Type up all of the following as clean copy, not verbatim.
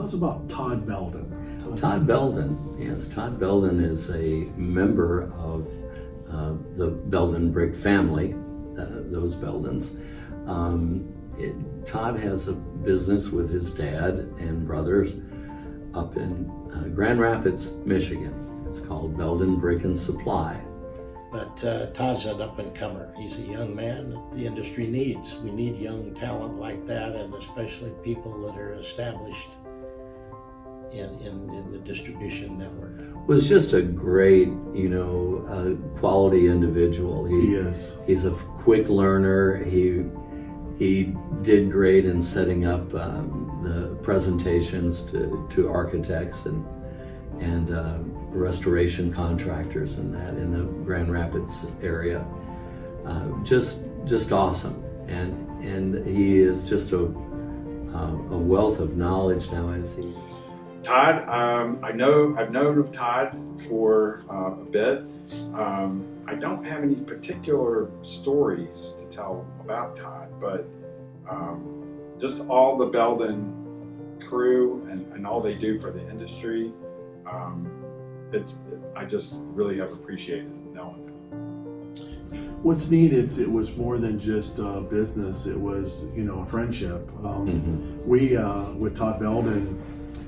Tell us about Todd Belden. Todd Belden, yes. Todd Belden is a member of the Belden Brick family, those Beldens. Todd has a business with his dad and brothers up in Grand Rapids, Michigan. It's called Belden Brick Supply. But Todd's an up-and-comer. He's a young man that the industry needs. We need young talent like that, and especially people that are established in the distribution network. Was just a great, quality individual. He is. He's a quick learner. He did great in setting up the presentations to architects and restoration contractors and that in the Grand Rapids area. Just awesome, and he is just a wealth of knowledge now as he. Todd, I've known of Todd for a bit. I don't have any particular stories to tell about Todd, but just all the Belden crew and all they do for the industry, I just really have appreciated knowing them. What's neat is it was more than just business. It was, a friendship. We, with Todd Belden,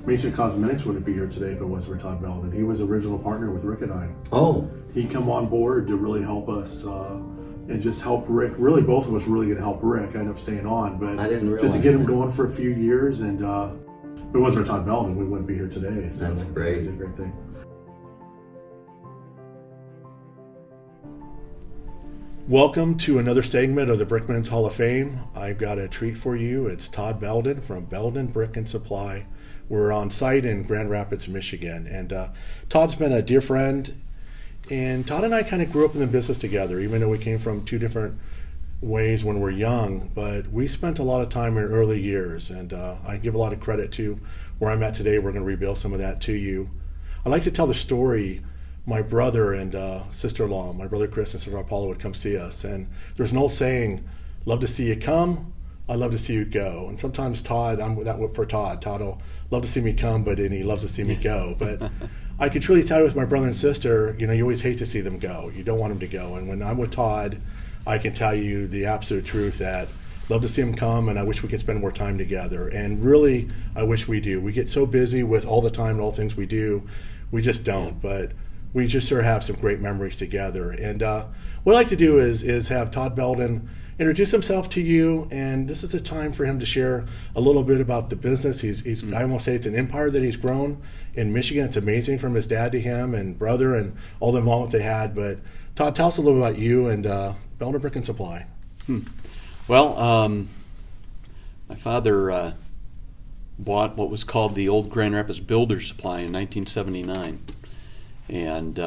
Mason Cosmetics wouldn't be here today if it wasn't for Todd Belden. He was original partner with Rick and I. Oh. He come on board to really help us and just help Rick. Really, both of us were really going to help Rick. I ended up staying on, but I didn't realize just to get him that. going for a few years. And if it wasn't for Todd Belden, we wouldn't be here today. So That's great. It's a great thing. Welcome to another segment of the Brickman's Hall of Fame. I've got a treat for you. It's Todd Belden from Belden Brick Supply. We're on site in Grand Rapids, Michigan. And Todd's been a dear friend. And Todd and I kind of grew up in the business together, even though we came from two different ways when we were young. But we spent a lot of time in early years. And I give a lot of credit to where I'm at today. We're going to reveal some of that to you. I like to tell the story. My brother and sister-in-law, my brother Chris and sister Paula would come see us. And there's an old saying, love to see you come, I love to see you go. And sometimes Todd, I'm that for Todd. Todd will love to see me come, and he loves to see me go. But I could truly tell you with my brother and sister, you always hate to see them go. You don't want them to go. And when I'm with Todd, I can tell you the absolute truth that love to see him come, and I wish we could spend more time together. And really, I wish we do. We get so busy with all the time and all the things we do, we just don't. But we just sort of have some great memories together. And what I'd like to do is have Todd Belden introduce himself to you, and this is a time for him to share a little bit about the business. I won't say it's an empire that he's grown in Michigan. It's amazing from his dad to him and brother and all the involvement they had. But Todd, tell us a little bit about you and Belden Brick Supply. Well, my father bought what was called the old Grand Rapids Builder Supply in 1979. And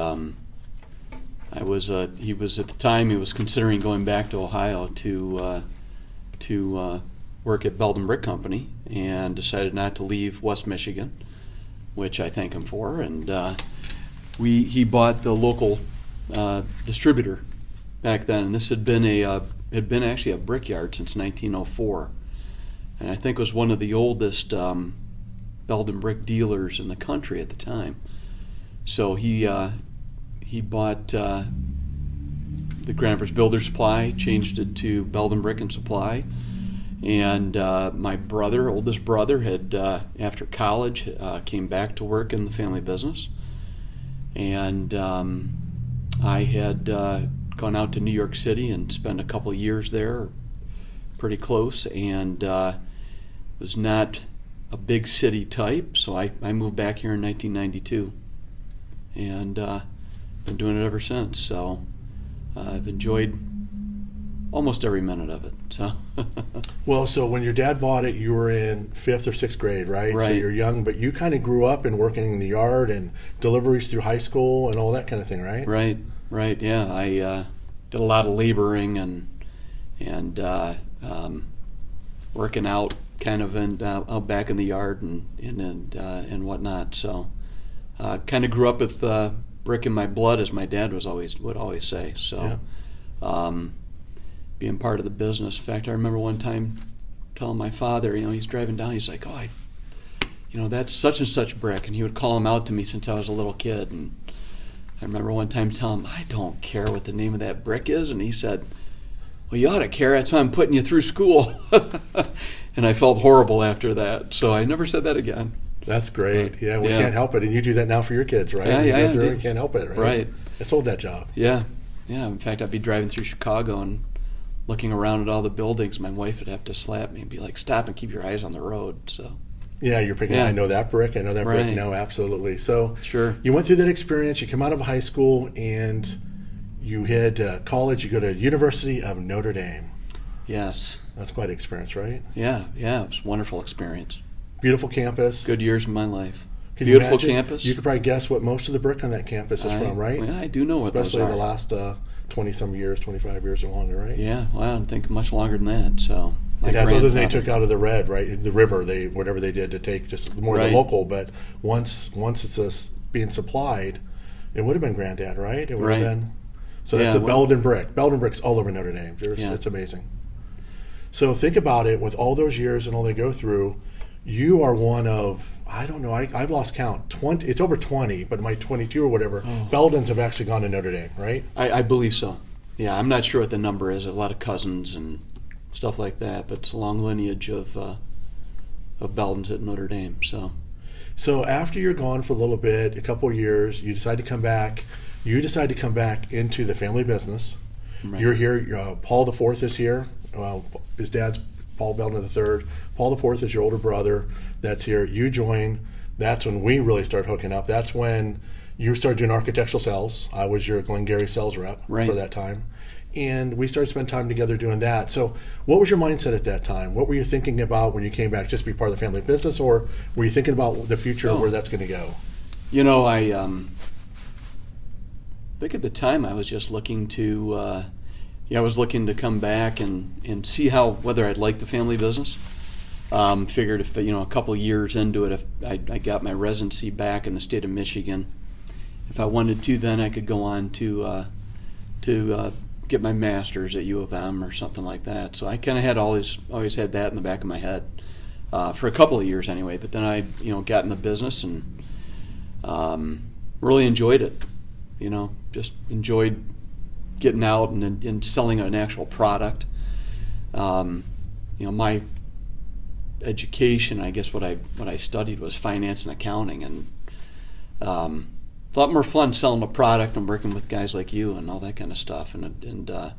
he was at the time he was considering going back to Ohio to work at Belden Brick Company, and decided not to leave West Michigan, which I thank him for. And he bought the local distributor back then, and this had been actually a brickyard since 1904, and I think was one of the oldest Belden brick dealers in the country at the time. So he bought the Grand Rapids Builder Supply, changed it to Belden Brick Supply, and my brother, oldest brother, had after college came back to work in the family business, and I had gone out to New York City and spent a couple of years there, pretty close, and was not a big city type, so I moved back here in 1992. And been doing it ever since. So I've enjoyed almost every minute of it. So Well, so when your dad bought it, you were in 5th or 6th grade, right? Right. So you're young, but you kind of grew up in working in the yard and deliveries through high school and all that kind of thing, right? Right. Yeah, I did a lot of laboring and working out kind of out back in the yard and whatnot. So. Kind of grew up with brick in my blood, as my dad would always say. So, being part of the business. In fact, I remember one time telling my father, he's driving down. He's like, that's such and such brick, and he would call them out to me since I was a little kid. And I remember one time telling him, I don't care what the name of that brick is, and he said, well, you ought to care, that's why I'm putting you through school. And I felt horrible after that, so I never said that again. That's great. But, Yeah, we can't help it, and you do that now for your kids, right? Yeah, You yeah, go through I it, do. you can't help it, right? Right. I sold that job. Yeah. In fact, I'd be driving through Chicago and looking around at all the buildings. My wife would have to slap me and be like, stop and keep your eyes on the road. So Yeah, you're picking, Yeah. I know that brick, I know that brick. Right. No, absolutely. So Sure. you went through that experience, you come out of high school, and you hit college, you go to University of Notre Dame. Yes. That's quite an experience, right? Yeah. It was a wonderful experience. Beautiful campus. Good years of my life. Can you Beautiful imagine? campus. You could probably guess what most of the brick on that campus is from, right? Yeah, I do know what Especially those are. the last 20-some years, 25 years or longer, right? Yeah, well, I don't think much longer than that. So my It has other than they grandfather- took out of the red, right? The river, whatever they did to take just more of Right. the local. But once it's being supplied, it would have been Granddad, right? It would Right. have been. So Yeah, that's a well- Belden brick. Belden brick's all over Notre Dame. Yeah. It's amazing. So think about it. With all those years and all they go through, you are one of, I don't know, I've lost count. 20. It's over 20, but my 22 or whatever. Oh. Beldens have actually gone to Notre Dame, right? I believe so. Yeah, I'm not sure what the number is. A lot of cousins and stuff like that, but it's a long lineage of Beldens at Notre Dame. So after you're gone for a little bit, a couple of years, you decide to come back. You decide to come back into the family business. Right. You're here. Paul IV is here. His dad's Paul Belden III. Paul IV is your older brother that's here. You join. That's when we really start hooking up. That's when you started doing architectural sales. I was your Glengarry sales rep Right. for that time. And we started to spend time together doing that. So what was your mindset at that time? What were you thinking about when you came back? Just to be part of the family business, or were you thinking about the future, Oh. where that's going to go? I think at the time I was just looking to, I was looking to come back and see whether I'd like the family business. Figured if a couple of years into it, if I got my residency back in the state of Michigan, if I wanted to, then I could go on to get my master's at U of M or something like that. So I kind of had always had that in the back of my head for a couple of years anyway. But then I got in the business and really enjoyed it. Just enjoyed getting out and selling an actual product. My education, I guess what I studied was finance and accounting, and a lot more fun selling a product and working with guys like you and all that kind of stuff, and a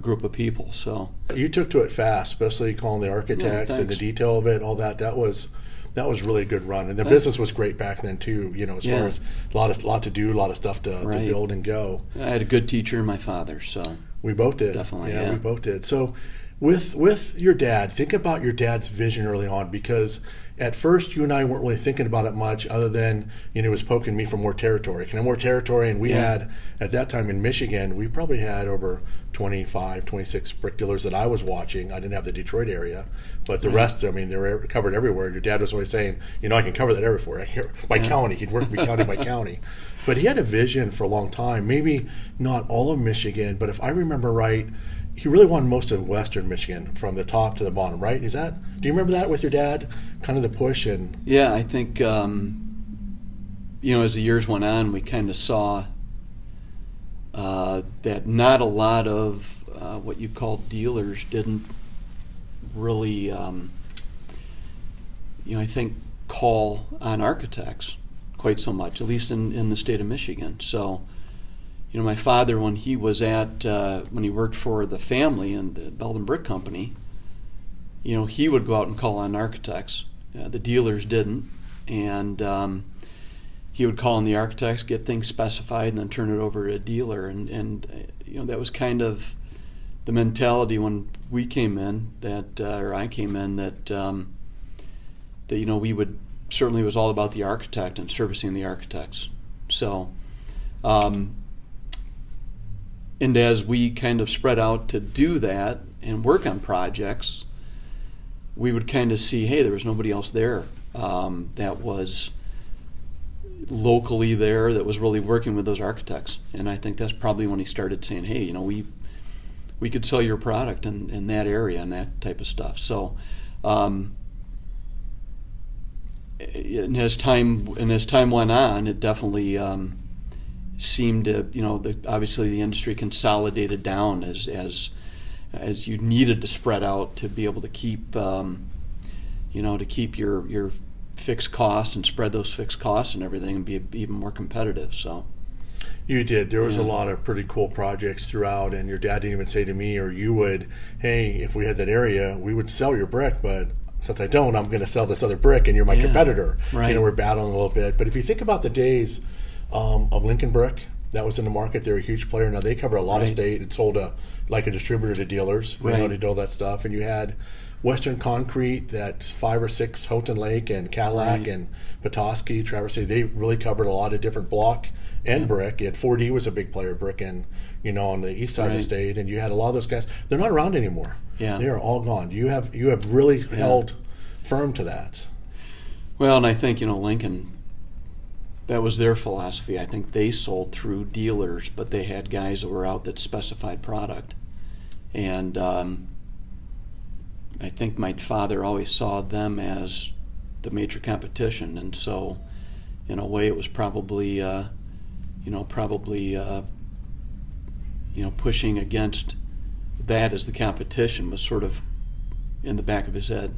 group of people. So You took to it fast, especially calling the architects and the thanks. detail of it and all that. That was really a good run, and the business was great back then too. As Yeah. far as a lot to do, a lot of stuff to Right. build and go. I had a good teacher in my father. So We both did. Definitely, yeah, yeah. we both did. So with your dad, think about your dad's vision early on, because at first you and I weren't really thinking about it much, other than he was poking me for more territory. Can I have more territory? And we had, at that time in Michigan, we probably had over 25, 26 brick dealers that I was watching. I didn't have the Detroit area, but the rest, they were covered everywhere. Your dad was always saying, I can cover that everywhere. By county, he'd work me county by county. But he had a vision for a long time, maybe not all of Michigan, but if I remember right, he really wanted most of Western Michigan, from the top to the bottom, right? Do you remember that with your dad? Kind of the push and... yeah, I think as the years went on, we kind of saw that not a lot of what you call dealers didn't really, I think, call on architects quite so much, at least in the state of Michigan. So, my father, when he was when he worked for the family and the Belden Brick Company, he would go out and call on architects. The dealers didn't, and he would call on the architects, get things specified, and then turn it over to a dealer. And that was kind of the mentality when we came in, or I came in, that we would certainly, it was all about the architect and servicing the architects. So, and as we kind of spread out to do that and work on projects, we would kind of see, hey, there was nobody else there that was locally there that was really working with those architects. And I think that's probably when he started saying, hey, we could sell your product in that area and that type of stuff. So and as time went on, it definitely seemed to, obviously the industry consolidated down as you needed to spread out to be able to keep to keep your fixed costs and spread those fixed costs and everything and be even more competitive. So You did. There was a lot of pretty cool projects throughout, and your dad didn't even say to me or you would, hey, if we had that area, we would sell your brick, but since I don't, I'm going to sell this other brick, and you're my competitor. Right. We're battling a little bit. But if you think about the days of Lincoln Brick, that was in the market. They're a huge player. Now, they cover a lot of state. It sold like a distributor to dealers. We know they do all that stuff. And you had Western Concrete, that's 5 or 6, Houghton Lake and Cadillac and Petoskey, Traverse City. They really covered a lot of different block and brick. You had 4D was a big player, brick, and on the east side of the state. And you had a lot of those guys. They're not around anymore. Yeah. They are all gone. You have really held firm to that. Well, and I think, Lincoln, that was their philosophy. I think they sold through dealers, but they had guys that were out that specified product. And I think my father always saw them as the major competition. And so, in a way, it was probably pushing against that as the competition was sort of in the back of his head.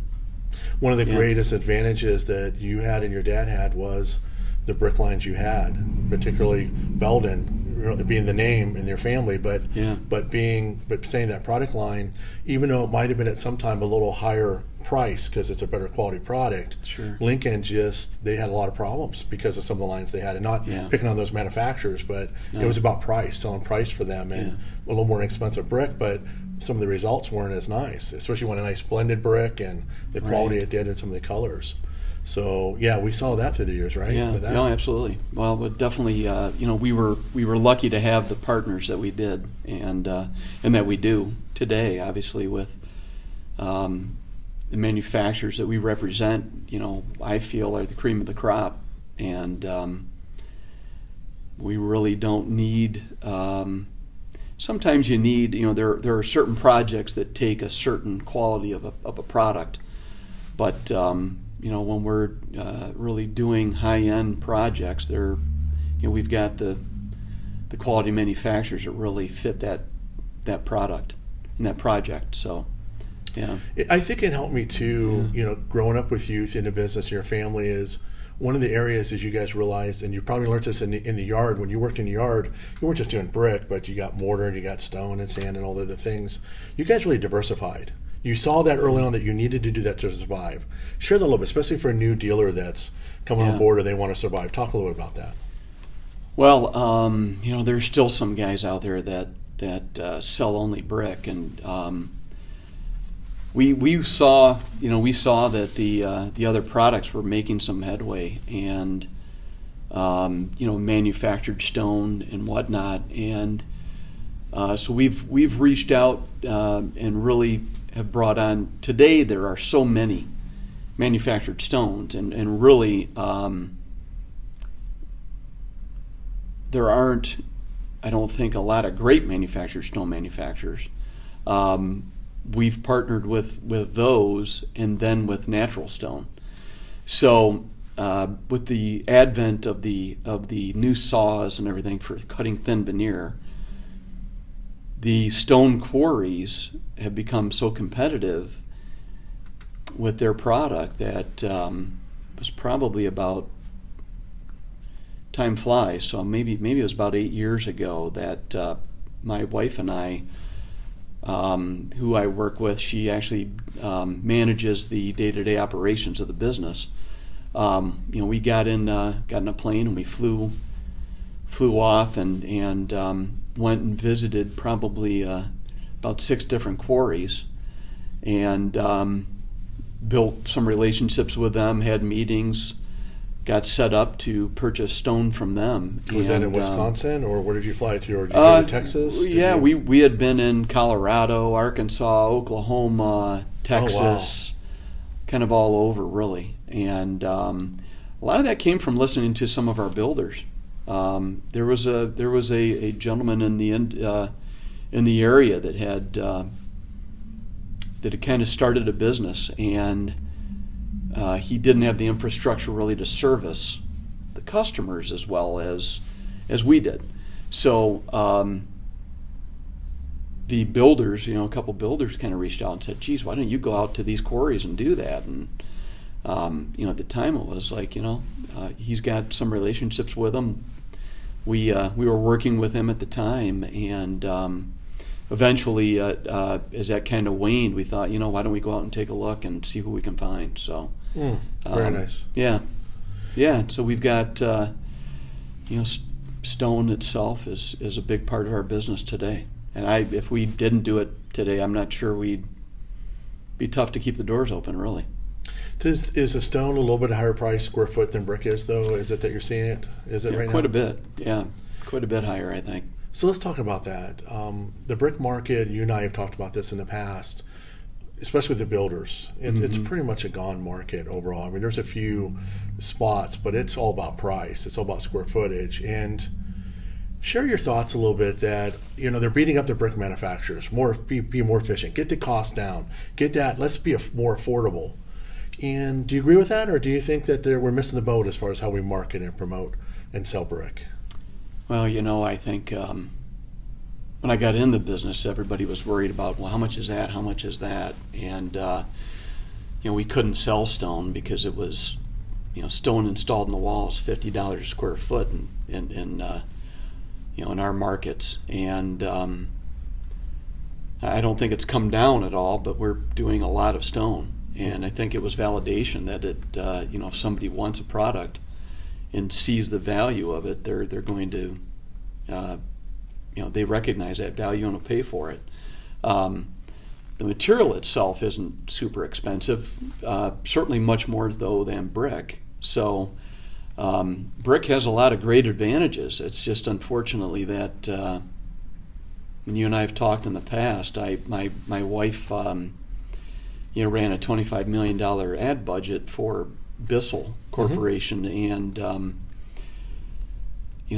One of the greatest advantages that you had and your dad had was the brick lines you had, particularly Belden, being the name in your family, but saying that product line, even though it might have been at some time a little higher price because it's a better quality product, Lincoln they had a lot of problems because of some of the lines they had, and not picking on those manufacturers, but it was about price, selling price for them, and a little more expensive brick, but some of the results weren't as nice, especially when a nice blended brick and the quality it did and some of the colors. So we saw that through the years, right? Yeah, no, absolutely. Well, but definitely, we were lucky to have the partners that we did, and that we do today. Obviously, with the manufacturers that we represent, I feel are the cream of the crop, and we really don't need. Sometimes you need, there are certain projects that take a certain quality of a product, but when we're really doing high-end projects, we've got the quality manufacturers that really fit that product and that project. So, I think it helped me too. Growing up with youth in the business, your family is one of the areas as you guys realized, and you probably learned this in the yard. When you worked in the yard, you weren't just doing brick, but you got mortar and you got stone and sand and all the other things. You guys really diversified. You saw that early on that you needed to do that to survive. Share that a little bit, especially for a new dealer that's coming on board or they want to survive. Talk a little bit about that. Well, there's still some guys out there that sell only brick, and we saw that the other products were making some headway, and manufactured stone and whatnot, and so we've reached out and really have brought on. Today there are so many manufactured stones, and really there aren't, I don't think, a lot of great manufactured stone manufacturers. We've partnered with those, and then with natural stone. So with the advent of the new saws and everything for cutting thin veneer, the stone quarries have become so competitive with their product that was probably about, time flies, so maybe it was about 8 years ago that my wife and I, who I work with, she actually manages the day-to-day operations of the business. We got in a plane and we flew off and went and visited probably about 6 different quarries, and built some relationships with them, had meetings, got set up to purchase stone from them. Was that in Wisconsin, or where did you fly to? Or did you go to Texas? We had been in Colorado, Arkansas, Oklahoma, Texas, kind of all over, really. And a lot of that came from listening to some of our builders. There was a gentleman in the area that had kind of started a business, and he didn't have the infrastructure really to service the customers as well as we did. So the builders, a couple builders kind of reached out and said, geez, why don't you go out to these quarries and do that? And at the time it was like, he's got some relationships with them. We were working with him at the time, and eventually, as that kind of waned, we thought, why don't we go out and take a look and see who we can find? So, very nice. Yeah. So we've got, stone itself is a big part of our business today. And if we didn't do it today, I'm not sure we'd be tough to keep the doors open, really. Is a stone a little bit higher price square foot than brick is, though? Is it that you're seeing it? Is it right now? Quite a bit. Yeah, quite a bit higher, I think. So let's talk about that. The brick market, you and I have talked about this in the past, especially with the builders. It's pretty much a gone market overall. I mean, there's a few spots, but it's all about price. It's all about square footage. And share your thoughts a little bit that, they're beating up the brick manufacturers, be more efficient, get the cost down, let's be more affordable. And do you agree with that, or do you think that we're missing the boat as far as how we market and promote and sell brick? Well, I think when I got in the business, everybody was worried about, well, how much is that? How much is that? And, we couldn't sell stone because it was, stone installed in the walls, $50 a square foot in our markets. And I don't think it's come down at all, but we're doing a lot of stone. And I think it was validation that if somebody wants a product and sees the value of it, they're going to, they recognize that value and will pay for it. The material itself isn't super expensive, certainly much more though than brick. So brick has a lot of great advantages. It's just unfortunately that, and you and I have talked in the past, my wife ran a $25 million ad budget for Bissell Corporation, and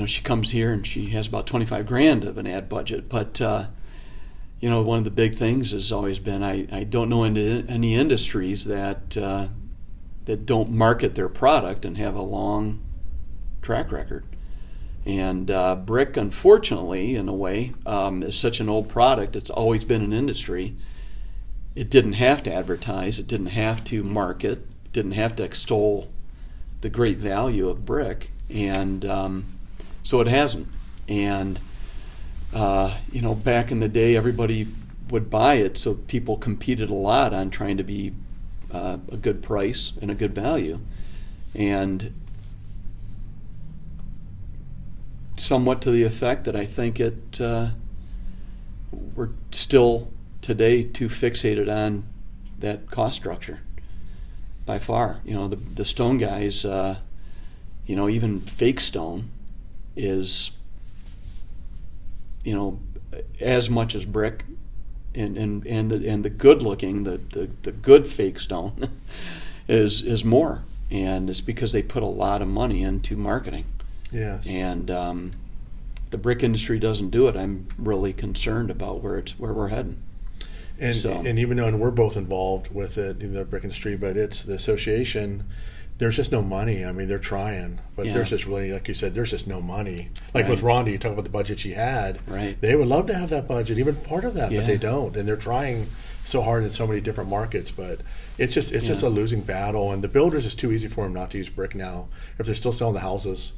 she comes here and she has about $25,000 of an ad budget. But one of the big things has always been I don't know any industries that don't market their product and have a long track record. And brick, unfortunately, in a way, is such an old product. It's always been an industry. It didn't have to advertise. It didn't have to market. It didn't have to extol the great value of brick. And so it hasn't. And, back in the day, everybody would buy it, so people competed a lot on trying to be a good price and a good value. And somewhat to the effect that I think we're still today too fixated on that cost structure by far. The stone guys, even fake stone is, as much as brick, and the good looking, the good fake stone is more, and it's because they put a lot of money into marketing. Yes. And the brick industry doesn't do it. I'm really concerned about where we're heading. And even though we're both involved with it in the brick industry, but it's the association, there's just no money. I mean, they're trying, but there's just really, like you said, there's just no money. Like with Rhonda, you talk about the budget she had. Right. They would love to have that budget, even part of that, but they don't. And they're trying so hard in so many different markets, but it's just a losing battle. And the builders, it's too easy for them not to use brick now if they're still selling the houses.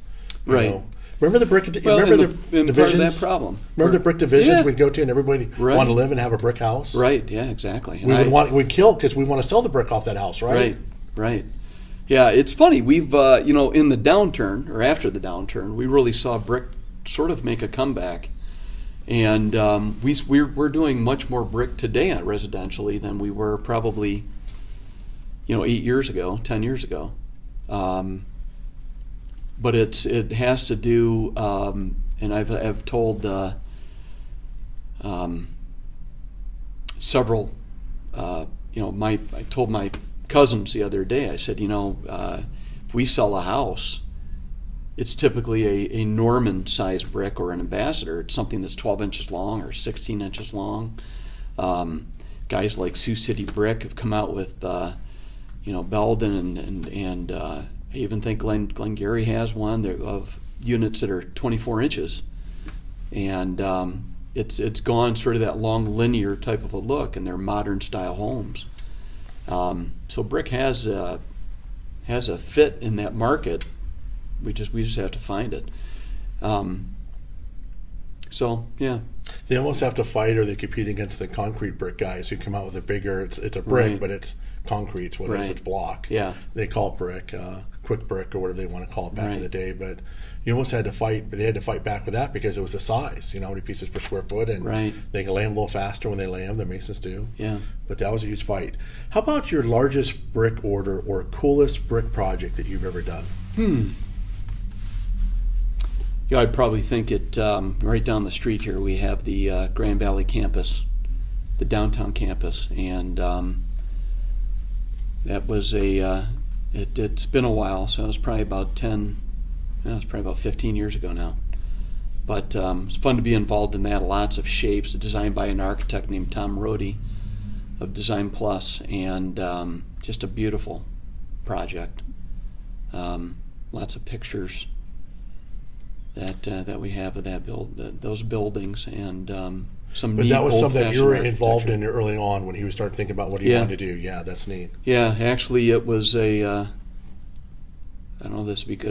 Right. Remember the brick? Well, remember the divisions? part of that problem. Remember the brick divisions we'd go to, and everybody Right. want to live and have a brick house. Right. Yeah. Exactly. We'd kill because we want to sell the brick off that house, right? Right. Yeah. It's funny. We've in the downturn or after the downturn, we really saw brick sort of make a comeback, and we're doing much more brick today residentially than we were probably 8 years ago, 10 years ago. But it has to do, and I've told several, I told my cousins the other day. I said, if we sell a house, it's typically a Norman-sized brick or an Ambassador. It's something that's 12 inches long or 16 inches long. Guys like Sioux City Brick have come out with Belden and I even think Glengarry has one of units that are 24 inches, and it's gone sort of that long linear type of a look, and they're modern style homes. So brick has a fit in that market. We just have to find it. So yeah. They almost have to fight, or they compete against the concrete brick guys who come out with a bigger. It's a brick, Right. but it's concrete. It's what it is. Right. It's block. Yeah. They call it brick, quick brick, or whatever they want to call it back in Right. the day. But you almost had to fight, but they had to fight back with that because it was the size. How many pieces per square foot, and Right. they can lay them a little faster when they lay them. The masons do. Yeah. But that was a huge fight. How about your largest brick order or coolest brick project that you've ever done? I'd probably think it right down the street here. We have the Grand Valley campus, the downtown campus, and that was it's been a while, so it was probably about 15 years ago now. But it's fun to be involved in that. Lots of shapes, designed by an architect named Tom Rohde of Design Plus, and just a beautiful project. Lots of pictures that we have of those buildings, and some But neat that was something that you were old-fashioned involved architecture. in early on when he was starting thinking about what he Yeah. wanted to do. Yeah, that's neat. Yeah, actually, it was I don't know if this would be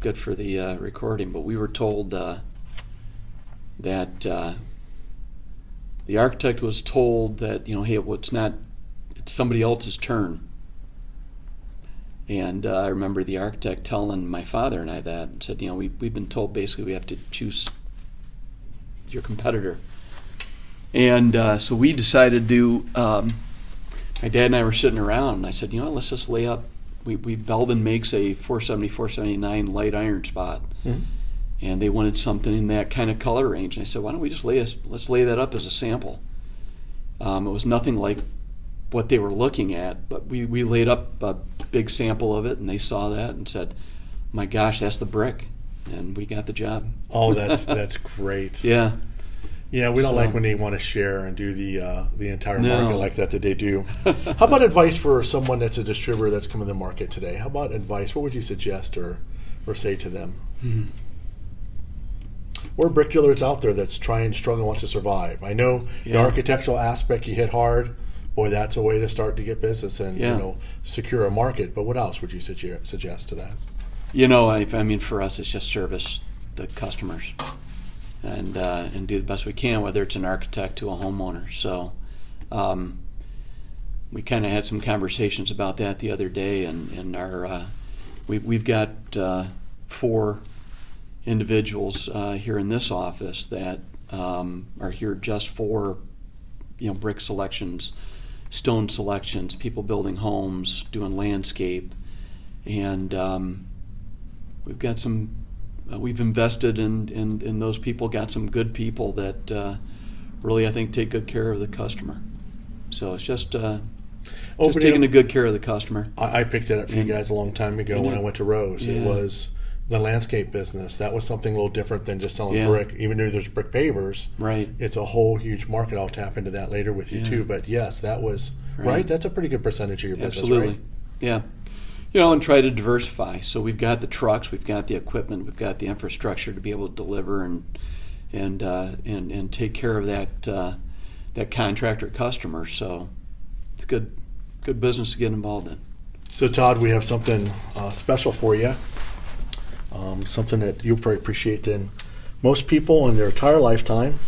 good for the recording, but we were told that the architect was told that hey, it's somebody else's turn. And I remember the architect telling my father and I that, and said, we've been told basically we have to choose your competitor. And so we decided to, my dad and I were sitting around, and I said, let's just lay up. Belden makes a 470, 479 light iron spot. Mm-hmm. And they wanted something in that kind of color range. And I said, why don't we just let's lay that up as a sample. It was nothing like what they were looking at, but we laid up a big sample of it, and they saw that and said, my gosh, that's the brick. And we got the job. Oh, that's great. Yeah. Yeah, we don't So- like when they want to share and do the entire No. market like that they do. How about advice for someone that's a distributor that's coming to the market today? How about advice? What would you suggest or say to them? Or bricklayers out there that's trying, struggling, wants to survive. I know the Yeah. architectural aspect you hit hard. Boy, that's a way to start to get business and Yeah. secure a market. But what else would you suggest to that? I mean, for us, it's just service the customers and do the best we can, whether it's an architect to a homeowner. So we kind of had some conversations about that the other day, and our we've got 4 individuals here in this office that are here just for brick selections, stone selections, people building homes, doing landscape, and we've got some. We've invested in those people. Got some good people that really, I think, take good care of the customer. So it's just taking good care of the customer. I picked that up for you guys a long time ago when I went to Rose. It Yeah. was the landscape business. That was something a little different than just selling Yeah. brick. Even though there's brick pavers, Right. it's a whole huge market. I'll tap into that later with you Yeah. too. But yes, that was right. Right. That's a pretty good percentage of your business, Absolutely. right? Yeah. And try to diversify. So we've got the trucks, we've got the equipment, we've got the infrastructure to be able to deliver and take care of that contractor customer. So it's good business to get involved in. So Todd, we have something special for you. Something that you'll probably appreciate than most people in their entire lifetime.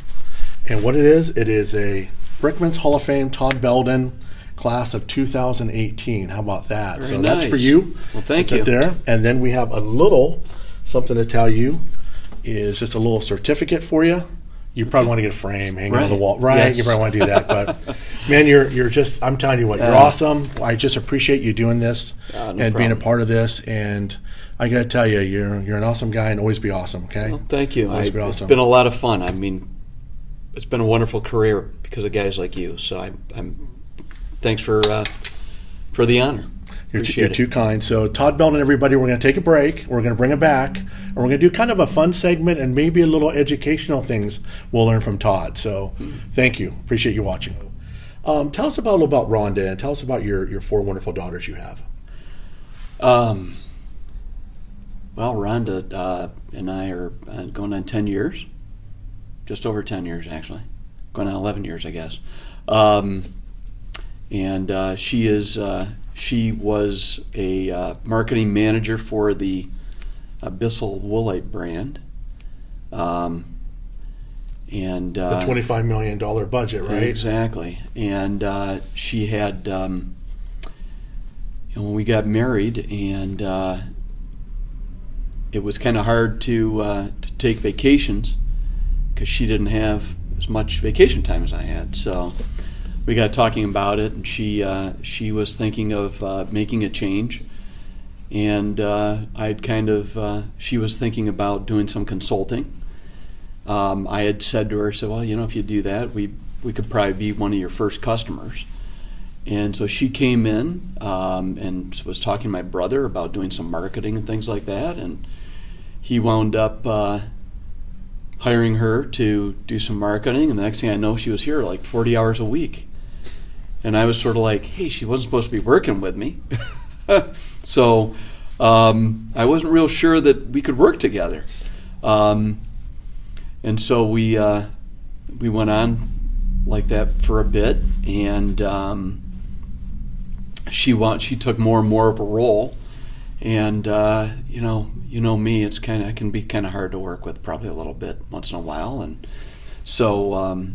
And what it is a Brickman's Hall of Fame Todd Belden class of 2018. How about that? Very So that's for nice. you. Well, thank It's right you. there. And then we have a little something to tell you is just a little certificate for you. You probably want to get a frame hanging on the Right. wall. Right. Yes. You probably want to do that. But man, you're just, I'm telling you what, you're awesome. I just appreciate you doing this No and being a problem. part of this. And I got to tell you, you're an awesome guy and always be awesome. Okay. Well, thank you. Always be It's awesome. been a lot of fun. I mean, it's been a wonderful career because of guys like you. So I'm thanks for the honor. You're Appreciate too it. kind. So Todd Belden, everybody, we're going to take a break. We're going to bring it back. And we're going to do kind of a fun segment and maybe a little educational things we'll learn from Todd. So thank you. Appreciate you watching. Tell us a little about Rhonda, and tell us about your four wonderful daughters you have. Well, Rhonda and I are going on 10 years, just over 10 years actually, going on 11 years, I guess. And she was a marketing manager for the Bissell Woolite brand. And The $25 million budget, right? Exactly. And she had, when we got married, and it was kind of hard to take vacations because she didn't have as much vacation time as I had. So we got talking about it, and she was thinking of making a change, and she was thinking about doing some consulting. I had said to her, well, if you do that, we could probably be one of your first customers. And so she came in and was talking to my brother about doing some marketing and things like that, and he wound up hiring her to do some marketing, and the next thing I know, she was here like 40 hours a week. And I was sort of like, hey, she wasn't supposed to be working with me. So I wasn't real sure that we could work together. And so we went on like that for a bit, and she took more and more of a role. And you know me, it can be kind of hard to work with, probably a little bit once in a while. And so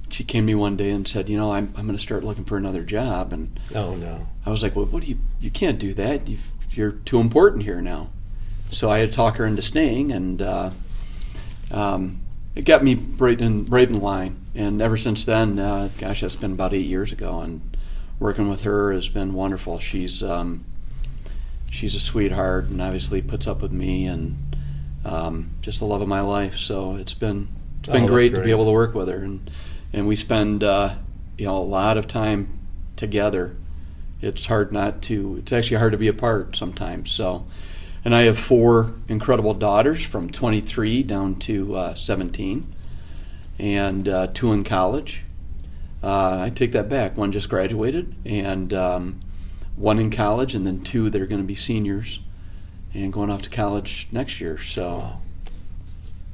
she came to me one day and said, I'm going to start looking for another job. And Oh no! I was like, well, you can't do that. You're too important here now. So I had to talk her into staying, and it got me right in line. And ever since then, that's been about 8 years ago, and working with her has been wonderful. She's a sweetheart, and obviously puts up with me, and just the love of my life. So it's been great to be able to work with her, and we spend a lot of time together. It's actually hard to be apart sometimes. So, and I have 4 incredible daughters from 23 down to 17, and 2 in college. I take that back. 1 just graduated, and 1 in college, and then 2 that are going to be seniors and going off to college next year. So,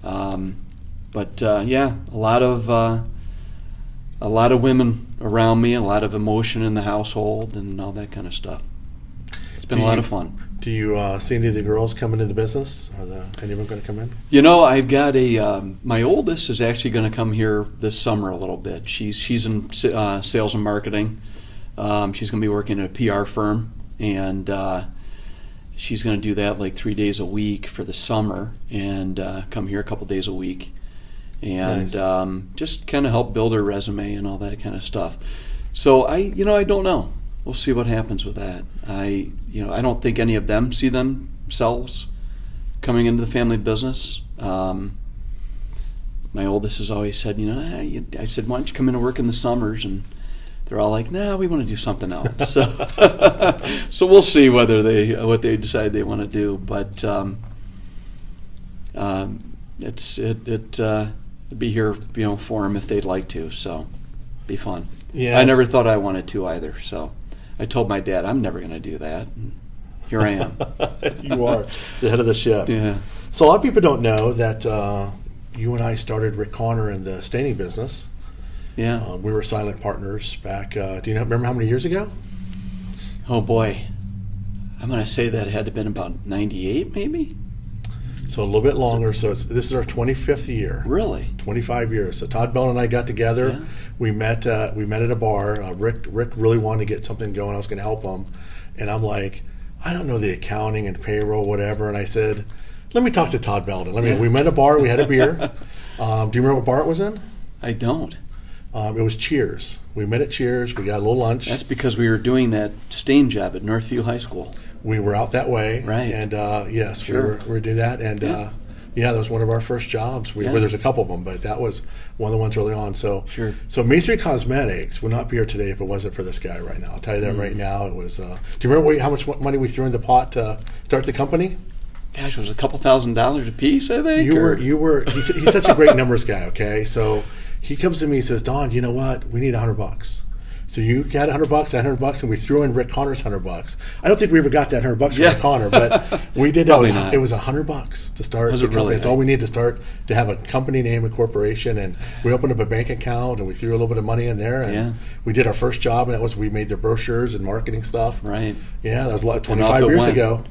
yeah, a lot of women around me, a lot of emotion in the household, and all that kind of stuff. It's been a lot of fun. Do you see any of the girls come into the business? Are any of them going to come in? I've got my oldest is actually going to come here this summer a little bit. She's in sales and marketing. She's going to be working at a PR firm, and she's going to do that like 3 days a week for the summer, and come here a couple days a week, and nice. Just kind of help build her resume and all that kind of stuff. So I don't know. We'll see what happens with that. I don't think any of them see themselves coming into the family business. My oldest has always said, I said, why don't you come in and work in the summers? And they're all like, nah, we want to do something else. So we'll see what they decide they want to do. But it'd be here, for them if they'd like to. So be fun. Yes. I never thought I wanted to either. So I told my dad, I'm never going to do that. And here I am. You are the head of the ship. Yeah. So a lot of people don't know that you and I started Rick Connor in the staining business. Yeah. We were silent partners back, do you remember how many years ago? Oh, boy. I'm going to say that it had to have been about 98, maybe? So a little bit longer. So this is our 25th year. Really? 25 years. So Todd Belden and I got together. Yeah. We met at a bar. Rick really wanted to get something going. I was going to help him. And I'm like, I don't know the accounting and payroll, whatever. And I said, let me talk to Todd Belden. We met at a bar. We had a beer. Do you remember what bar it was in? I don't. It was Cheers. We met at Cheers. We got a little lunch. That's because we were doing that stain job at Northview High School. We were out that way. Right. And yes, Sure. we were doing that. And that was one of our first jobs. Well, there's a couple of them, but that was one of the ones early on. So, sure. So Masonry Cosmetics would not be here today if it wasn't for this guy right now. I'll tell you that right now. It was. Do you remember how much money we threw in the pot to start the company? Gosh, it was a couple $1,000s a piece, I think. You were. He's such a great numbers guy. Okay, so he comes to me and says, Don, you know what? We need $100. So you had $100, I had $100, and we threw in Rick Connor's $100. I don't think we ever got that $100 from Rick Connor, but we did. Probably not. It was $100 to start. Was the it company. really? It's all we need to start to have a company name, a corporation, and we opened up a bank account and we threw a little bit of money in there, and Yeah. we did our first job, and that was we made the brochures and marketing stuff. Right. Yeah, that was off 25 it years went. ago.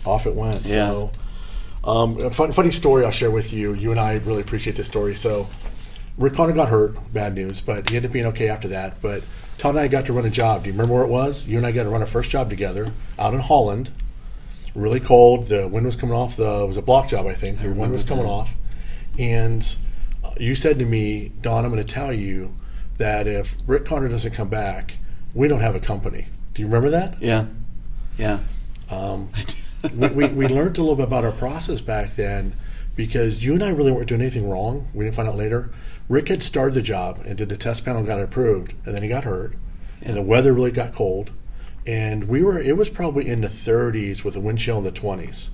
Off it went. Yeah. So, a funny story I'll share with you. You and I really appreciate this story. So, Rick Connor got hurt, bad news, but he ended up being okay after that. But Todd and I got to run a job. Do you remember where it was? You and I got to run our first job together out in Holland. Really cold. The wind was coming off. It was a block job, I think. The wind was coming off. And you said to me, Don, I'm going to tell you that if Rick Connor doesn't come back, we don't have a company. Do you remember that? Yeah. Yeah. We learned a little bit about our process back then because you and I really weren't doing anything wrong. We didn't find out later. Rick had started the job and did the test panel and got it approved, and then he got hurt, and the weather really got cold, and it was probably in the 30s with a wind chill in the 20s.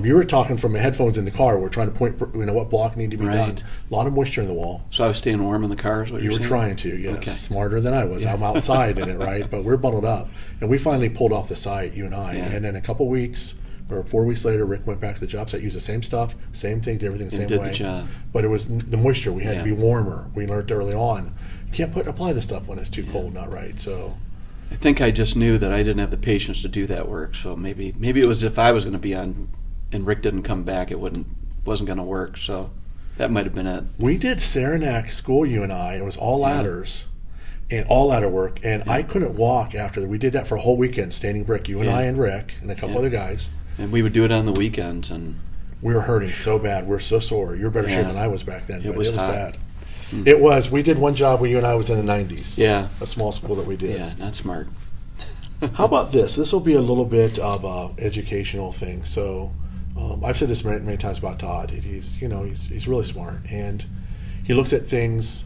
You were talking from the headphones in the car. We're trying to point, what block needed to be done. A lot of moisture in the wall. So I was staying warm in the car is what You you're were saying? trying to, yes. Okay. Smarter than I was. I'm outside in it, right? But we're bundled up. And we finally pulled off the site, you and I. Yeah. And then a couple weeks or 4 weeks later, Rick went back to the job site, used the same stuff, same thing, did everything the same did way. the job. But it was the moisture. We had to be Yeah. warmer. We learned early on. You can't apply the stuff when it's too cold, not right. So I think I just knew that I didn't have the patience to do that work. So maybe it was if I was going to be on, and Rick didn't come back, it wasn't going to work. So that might have been it. we did Saranac school, you and I. It was all ladders. And all ladder work, and I couldn't walk after that. We did that for a whole weekend, standing brick. You and Yeah. I and Rick and a couple Yeah. other guys. And we would do it on the weekends, and We were hurting so bad. We're so sore. You're better shape Yeah. than I was back then, It but was it was hot. bad. It was. We did one job where you and I was in the 90s. Yeah. A small school that we did. yeah, not smart. How about this? This will be a little bit of a educational thing. So I've said this many times about Todd. He's really smart, and he looks at things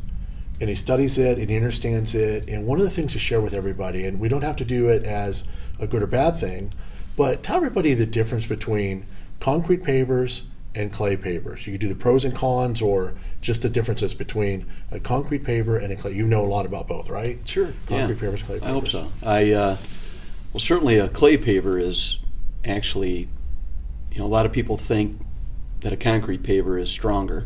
and he studies it and he understands it. And one of the things to share with everybody, and we don't have to do it as a good or bad thing, but tell everybody the difference between concrete pavers and clay pavers. You can do the pros and cons, or just the differences between a concrete paver and a clay. You know a lot about both, right? Sure. Concrete yeah. pavers, clay pavers. I hope so. Well, certainly a clay paver is actually, a lot of people think that a concrete paver is stronger.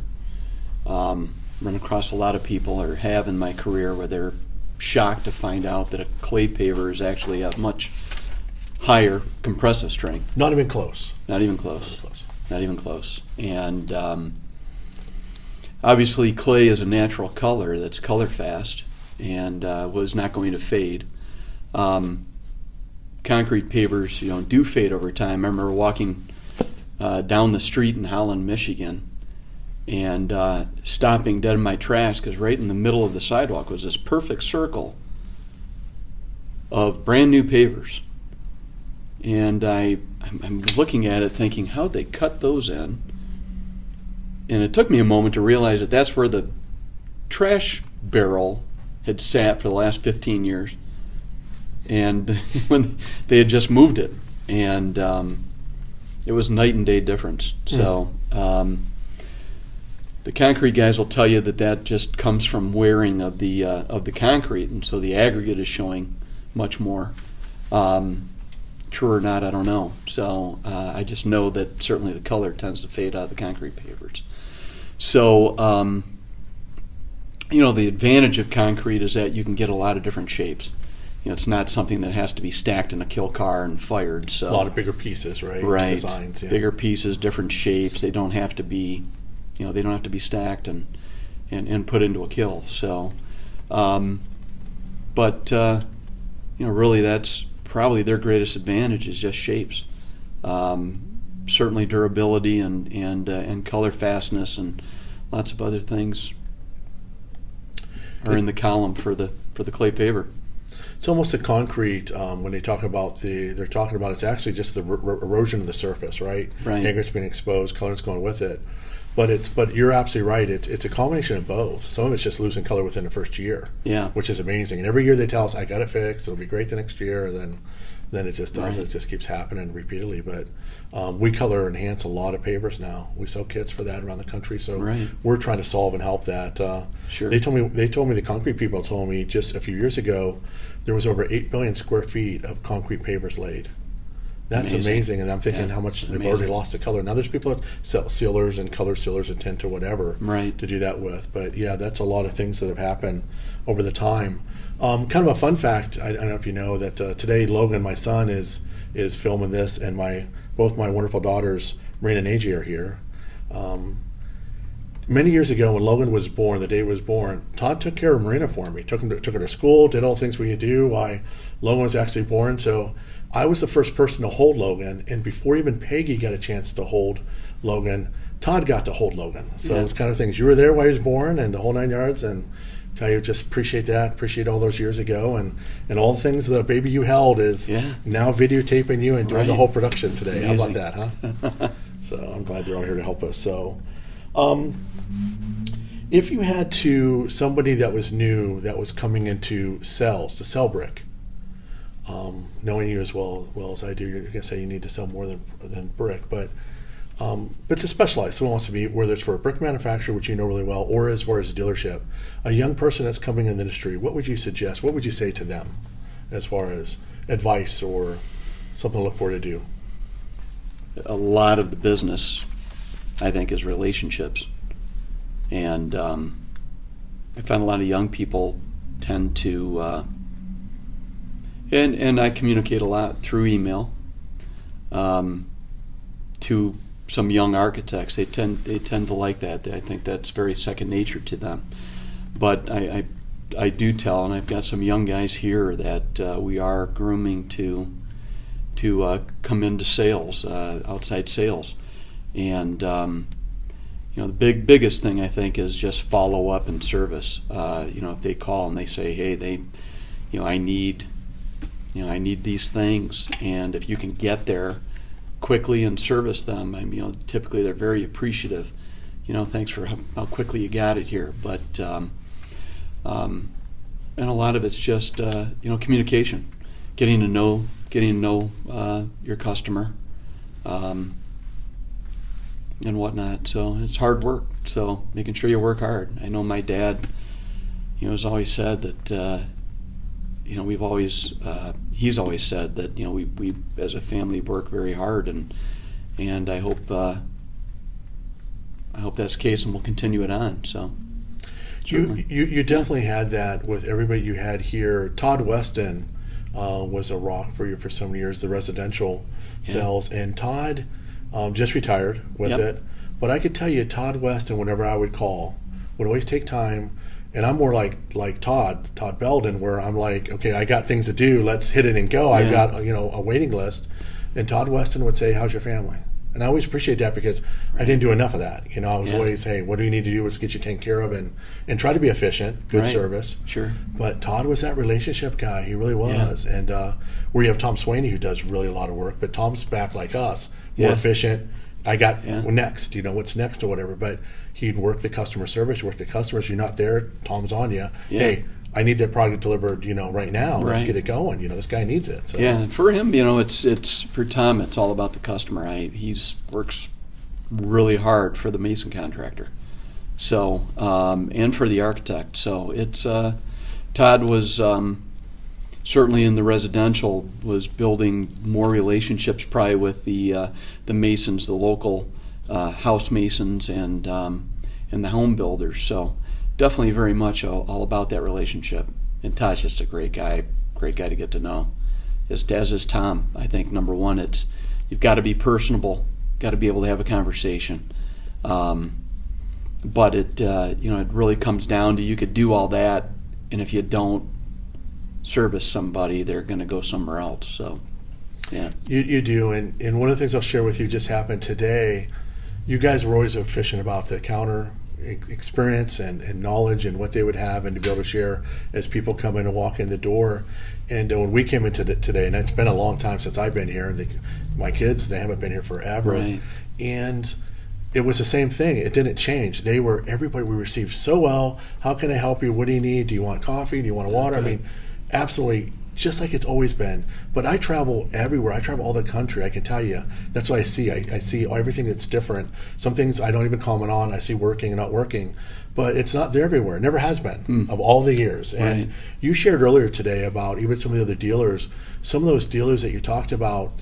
Run across a lot of people, or have in my career, where they're shocked to find out that a clay paver is actually a much higher compressive strength. Not even close. Not even close. Close. Not even close. And obviously, clay is a natural color that's color fast and was not going to fade. Concrete pavers, do fade over time. I remember walking down the street in Holland, Michigan, and stopping dead in my tracks because right in the middle of the sidewalk was this perfect circle of brand new pavers. And I'm looking at it thinking, how'd they cut those in? And it took me a moment to realize that that's where the trash barrel had sat for the last 15 years. And when they had just moved it. And it was night and day difference. So the concrete guys will tell you that just comes from wearing of the concrete, and so the aggregate is showing much more. True or not, I don't know. So I just know that certainly the color tends to fade out of the concrete pavers. So the advantage of concrete is that you can get a lot of different shapes. It's not something that has to be stacked in a kill car and fired. So A lot of bigger pieces, right? right, Designs, yeah. bigger pieces, different shapes. They don't have to be, they don't have to be stacked and put into a kill. So, really, that's probably their greatest advantage is just shapes. Certainly, durability and color fastness and lots of other things are in the column for the clay paver. It's almost a concrete. When they talk about they're talking about it's actually just the erosion of the surface, right? Right. Aggregate's being exposed, color's going with it. But you're absolutely right. It's a combination of both. Some of it's just losing color within the first year, Yeah. which is amazing. And every year they tell us, "I got it fixed. It'll be great the next year." And then then it just does. Right. It just keeps happening repeatedly. But we color enhance a lot of pavers now. We sell kits for that around the country. So Right. we're trying to solve and help that. Sure. They told me the concrete people told me just a few years ago there was over 8 billion square feet of concrete pavers laid. That's amazing. And I'm thinking Yeah, how much it's they've already amazing. lost the color. Now there's people that sell sealers and color sealers and tint or whatever Right. to do that with. But yeah, that's a lot of things that have happened over the time. Kind of a fun fact, I don't know if you know that today Logan, my son, is filming this, and both my wonderful daughters, Marina and AJ, are here. Many years ago, when Logan was born, the day he was born, Todd took care of Marina for me. Took her to school, did all the things we could do while Logan was actually born. So I was the first person to hold Logan, and before even Peggy got a chance to hold Logan, Todd got to hold Logan. So Yeah. it's kind of things. You were there while he was born, and the whole 9 yards, and tell you just appreciate that, appreciate all those years ago, and all the things the baby you held is Yeah. now videotaping you and doing the Right. whole production today. How about Amazing. that, huh? So I'm glad they're all here to help us. So if you had somebody that was new, that was coming into sales, to sell brick, knowing you as well as I do, you're going to say you need to sell more than brick, but to specialize, someone wants to be, whether it's for a brick manufacturer, which you know really well, or as far as a dealership, a young person that's coming in the industry, what would you suggest? What would you say to them as far as advice or something to look forward to do? A lot of the business, I think, is relationships. And I find a lot of young people tend to, and I communicate a lot through email to some young architects. They tend to like that. I think that's very second nature to them. But I do tell, and I've got some young guys here that we are grooming to come into sales, outside sales, and the biggest thing I think is just follow up and service. If they call and they say, hey, I need these things, and if you can get there quickly and service them, typically they're very appreciative. Thanks for how quickly you got it here. But and a lot of it's just communication, getting to know your customer, and whatnot. So it's hard work. So making sure you work hard. I know my dad, has always said that. He's always said that we as a family work very hard, and I hope that's the case, and we'll continue it on. So you definitely had that with everybody you had here. Todd Weston was a rock for you for so many years, the residential sales, and Todd just retired with it. But I could tell you, Todd Weston, whenever I would call, would always take time. And I'm more like Todd Belden, where I'm like, okay, I got things to do. Let's hit it and go. I've got a waiting list. And Todd Weston would say, "How's your family?" And I always appreciate that because I didn't do enough of that. I was always, hey, what do you need to do? Let's get you taken care of and try to be efficient, good service. Sure. But Todd was that relationship guy. He really was. Yeah. And where you have Tom Swaney, who does really a lot of work, but Tom's back like us, more efficient. I got next, what's next or whatever. But he'd work the customer service, work the customers. You're not there, Tom's on you. Yeah. Hey, I need that product delivered, right now. Let's get it going. This guy needs it. So. Yeah, for him, it's for Tom. It's all about the customer. He works really hard for the mason contractor, so and for the architect. So it's Todd was certainly in the residential, was building more relationships probably with the masons, the local house masons, and the home builders. So definitely very much all about that relationship. And Todd's just a great guy to get to know. As is Tom. I think number one, you've got to be personable, got to be able to have a conversation. But it really comes down to, you could do all that, and if you don't service somebody, they're going to go somewhere else. So, yeah. You do, and one of the things I'll share with you just happened today. You guys were always efficient about the counter experience and knowledge and what they would have, and to be able to share as people come in and walk in the door. And when we came into today, and it's been a long time since I've been here, and my kids, they haven't been here forever. Right. And it was the same thing. It didn't change. Everybody we received so well. How can I help you? What do you need? Do you want coffee? Do you want water? Okay. I mean, absolutely just like it's always been. But I travel everywhere. I travel all the country. I can tell you. That's what I see. I see everything that's different. Some things I don't even comment on. I see working and not working. But it's not there everywhere. It never has been of all the years. And Right. you shared earlier today about even some of the other dealers. Some of those dealers that you talked about,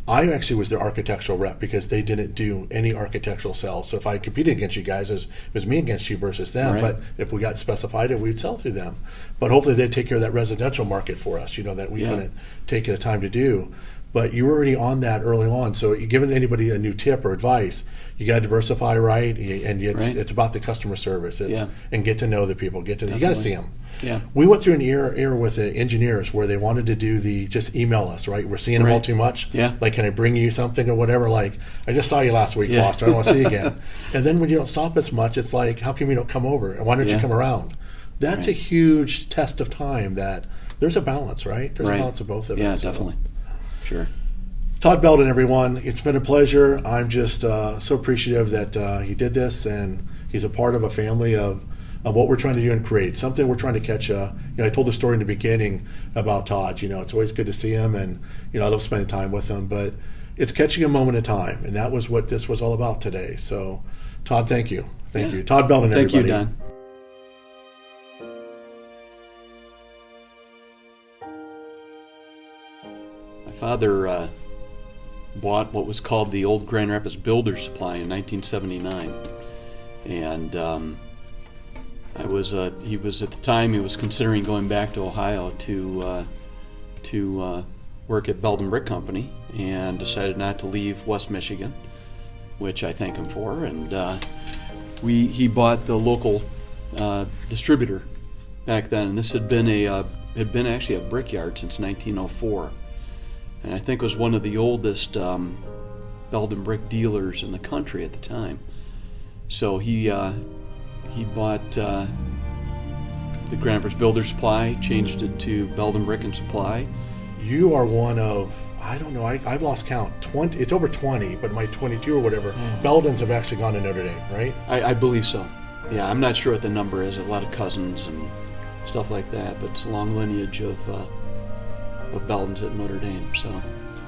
I actually was their architectural rep because they didn't do any architectural sales. So if I competed against you guys, it was me against you versus them. Right. But if we got specified it, we'd sell through them. But hopefully they'd take care of that residential market for us, that we Yeah. couldn't take the time to do. But you were already on that early on. So you giving anybody a new tip or advice, you got to diversify right, and Right. it's about the customer service. Yeah. And get to know the people. You got to Definitely. see them. Yeah. We went through an era with the engineers where they wanted to do just email us, right? We're seeing them all Right. too much. Yeah. Like, can I bring you something or whatever? Like, I just saw you last week, Yeah. Foster. I don't want to see you again. And then when you don't stop as much, it's like, how come you don't come over? And why don't you Yeah. come around? That's Right. a huge test of time that there's a balance, right? There's Right. a balance of both of Yeah, us. So. definitely. Sure. Todd Belden, everyone. It's been a pleasure. I'm just so appreciative that he did this, and he's a part of a family of what we're trying to do and create. Something we're trying to catch. I told the story in the beginning about Todd. It's always good to see him, and I love spending time with him. But it's catching a moment in time, and that was what this was all about today. So, Todd, thank you. Thank Yeah. you. Todd Belden, Thank everybody. you, Don. My father bought what was called the old Grand Rapids Builder Supply in 1979, and he was at the time he was considering going back to Ohio to work at Belden Brick Company, and decided not to leave West Michigan, which I thank him for. And he bought the local distributor back then, and this had been actually a brickyard since 1904. And I think was one of the oldest Belden brick dealers in the country at the time. So he bought the Grand Rapids Builder Supply, changed it to Belden Brick and Supply. You are one of, I don't know, I've lost count. 20. It's over 20, but my 22 or whatever. Beldens have actually gone to Notre Dame, right? I believe so. Yeah, I'm not sure what the number is. A lot of cousins and stuff like that, but it's a long lineage of Beldens at Notre Dame. So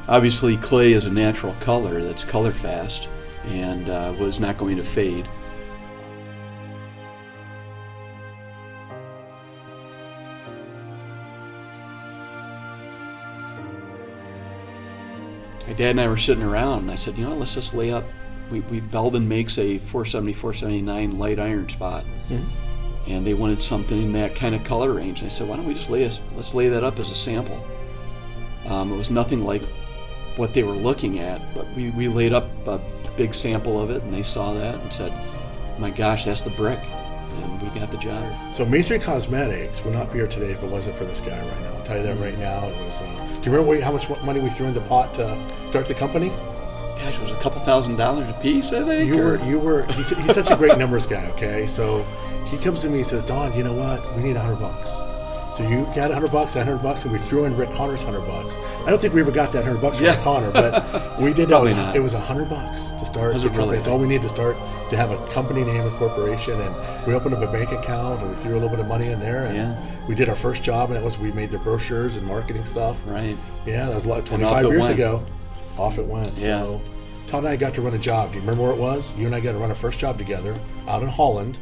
obviously clay is a natural color that's color fast and was not going to fade. My dad and I were sitting around, and I said, let's just lay up. Belden makes a 470, 479 light iron spot, and they wanted something in that kind of color range. And I said, why don't we just let's lay that up as a sample. It was nothing like what they were looking at, but we laid up a big sample of it, and they saw that and said, my gosh, that's the brick. And we got the job. So Masonry Cosmetics would not be here today if it wasn't for this guy right now. I'll tell you that right now. It was. Do you remember how much money we threw in the pot to start the company? Gosh, it was a couple $1,000s a piece, I think. You were. He's such a great numbers guy. Okay, so he comes to me and says, Don, you know what? We need $100. So you got $100, $100, and we threw in Rick Connor's $100. I don't think we ever got that $100 from Rick Connor, but we did. Probably not. It was $100 to start. Was the it company. really? It's all we need to start to have a company name, a corporation, and we opened up a bank account and we threw a little bit of money in there. And we did our first job, and we made the brochures and marketing stuff. Right. Yeah, that was And 25 off it years went. ago. Off it went. Yeah. So Todd and I got to run a job. Do you remember where it was? You and I got to run our first job together out in Holland.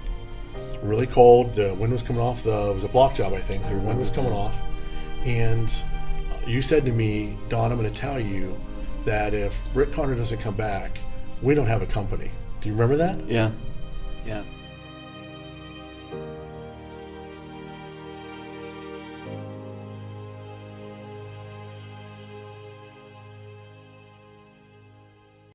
Really cold. The wind was coming off. It was a block job, I think. The wind was coming off. And you said to me, Don, I'm going to tell you that if Rick Connor doesn't come back, we don't have a company. Do you remember that? Yeah. Yeah.